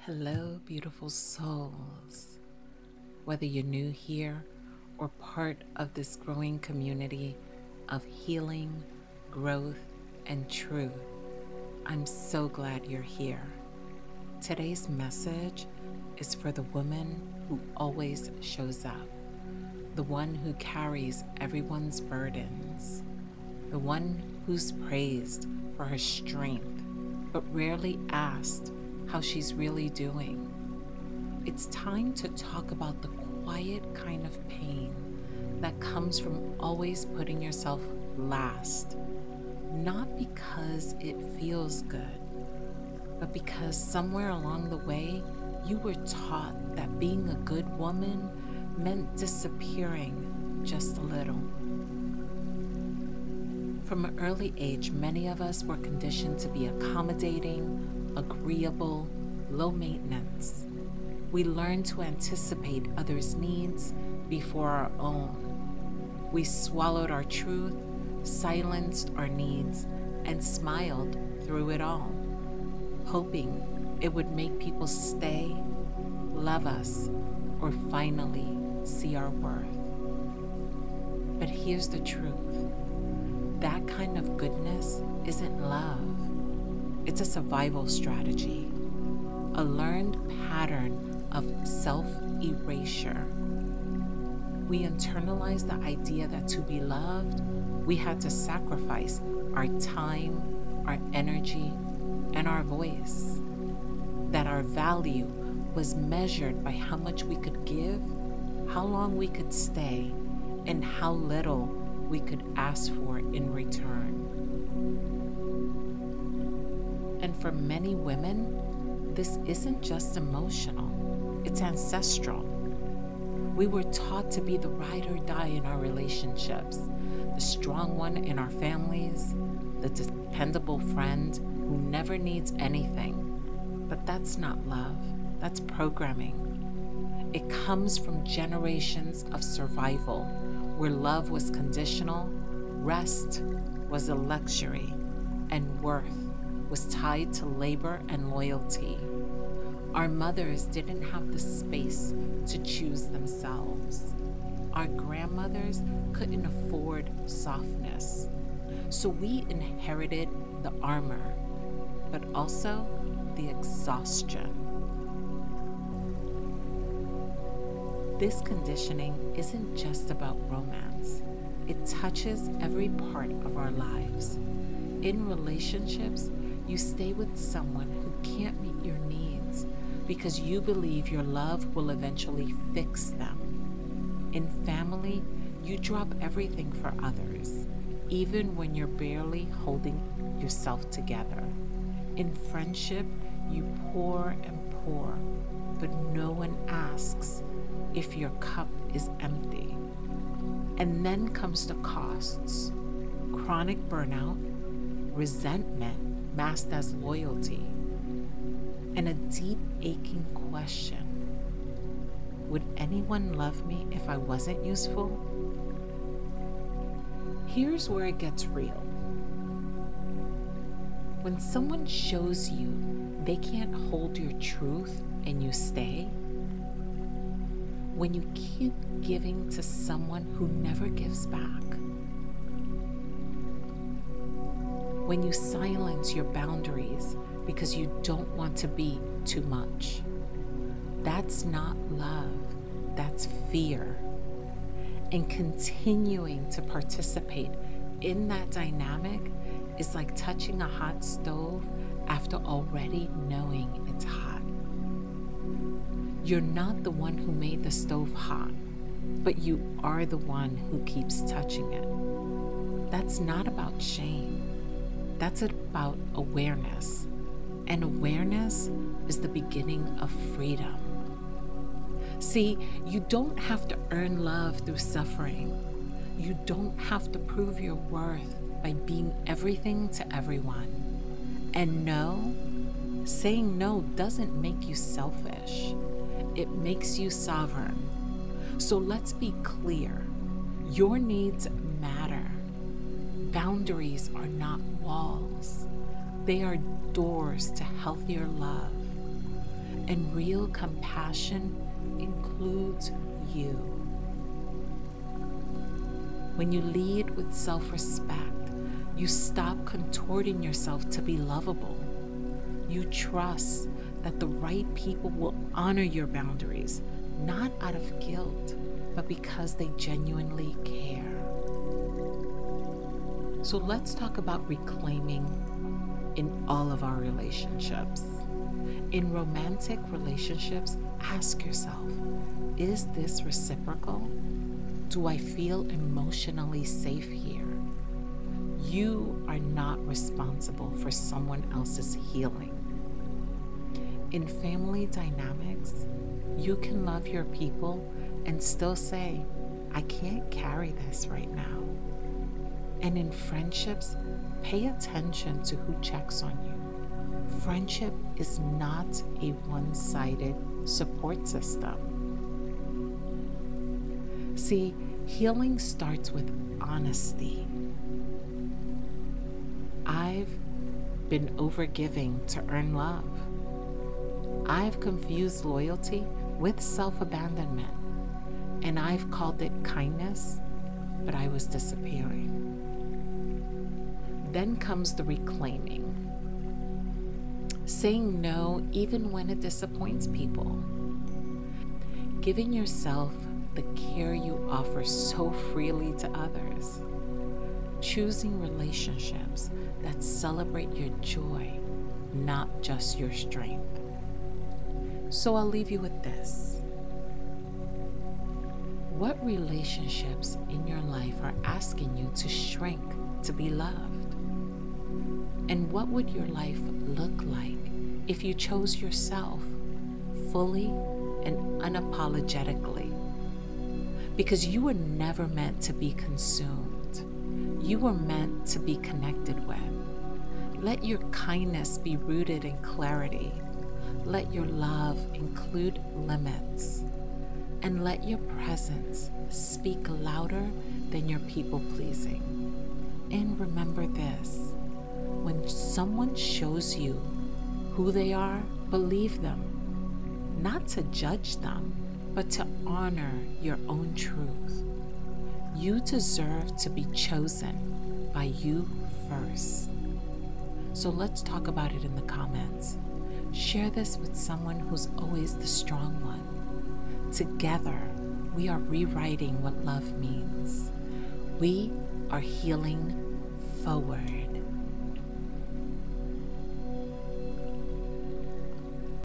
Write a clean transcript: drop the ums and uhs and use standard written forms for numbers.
Hello, beautiful souls. Whether you're new here or part of this growing community of healing, growth, and truth, I'm so glad you're here. Today's message is for the woman who always shows up, the one who carries everyone's burdens, the one who's praised for her strength, but rarely asked how she's really doing. It's time to talk about the quiet kind of pain that comes from always putting yourself last, not because it feels good, but because somewhere along the way you were taught that being a good woman meant disappearing just a little. From an early age, many of us were conditioned to be accommodating, agreeable, low maintenance. We learned to anticipate others' needs before our own. We swallowed our truth, silenced our needs, and smiled through it all, hoping it would make people stay, love us, or finally see our worth. But here's the truth. That kind of goodness isn't love. It's a survival strategy, a learned pattern of self-erasure. We internalize the idea that to be loved, we had to sacrifice our time, our energy, and our voice. That our value was measured by how much we could give, how long we could stay, and how little we could ask for in return. And for many women, this isn't just emotional, it's ancestral. We were taught to be the ride or die in our relationships, the strong one in our families, the dependable friend who never needs anything. But that's not love, that's programming. It comes from generations of survival, where love was conditional, rest was a luxury, and worth was tied to labor and loyalty. Our mothers didn't have the space to choose themselves. Our grandmothers couldn't afford softness. So we inherited the armor, but also the exhaustion. This conditioning isn't just about romance. It touches every part of our lives. In relationships, you stay with someone who can't meet your needs because you believe your love will eventually fix them. In family, you drop everything for others, even when you're barely holding yourself together. In friendship, you pour and pour, but no one asks if your cup is empty. And then comes the costs: chronic burnout, resentment masked as loyalty, and a deep aching question: would anyone love me if I wasn't useful? Here's where it gets real. When someone shows you they can't hold your truth and you stay, when you keep giving to someone who never gives back, when you silence your boundaries because you don't want to be too much, that's not love, that's fear. And continuing to participate in that dynamic is like touching a hot stove after already knowing it's hot. You're not the one who made the stove hot, but you are the one who keeps touching it. That's not about shame. That's about awareness. And awareness is the beginning of freedom. See, you don't have to earn love through suffering. You don't have to prove your worth by being everything to everyone. And no, saying no doesn't make you selfish. It makes you sovereign. So let's be clear. Your needs matter. Boundaries are not walls. They are doors to healthier love. And real compassion includes you. When you lead with self-respect, you stop contorting yourself to be lovable. You trust that the right people will honor your boundaries, not out of guilt, but because they genuinely care. So let's talk about reclaiming in all of our relationships. In romantic relationships, ask yourself, is this reciprocal? Do I feel emotionally safe here? You are not responsible for someone else's healing. In family dynamics, you can love your people and still say, I can't carry this right now. And in friendships, pay attention to who checks on you. Friendship is not a one-sided support system. See, healing starts with honesty. I've been overgiving to earn love. I've confused loyalty with self-abandonment, and I've called it kindness, but I was disappearing. Then comes the reclaiming. Saying no even when it disappoints people. Giving yourself the care you offer so freely to others. Choosing relationships that celebrate your joy, not just your strength. So I'll leave you with this. What relationships in your life are asking you to shrink to be loved? And what would your life look like if you chose yourself fully and unapologetically? Because you were never meant to be consumed. You were meant to be connected with. Let your kindness be rooted in clarity. Let your love include limits. And let your presence speak louder than your people-pleasing. And remember this, when someone shows you who they are, believe them. Not to judge them, but to honor your own truth. You deserve to be chosen by you first. So let's talk about it in the comments. Share this with someone who's always the strong one. Together, we are rewriting what love means. We are healing forward.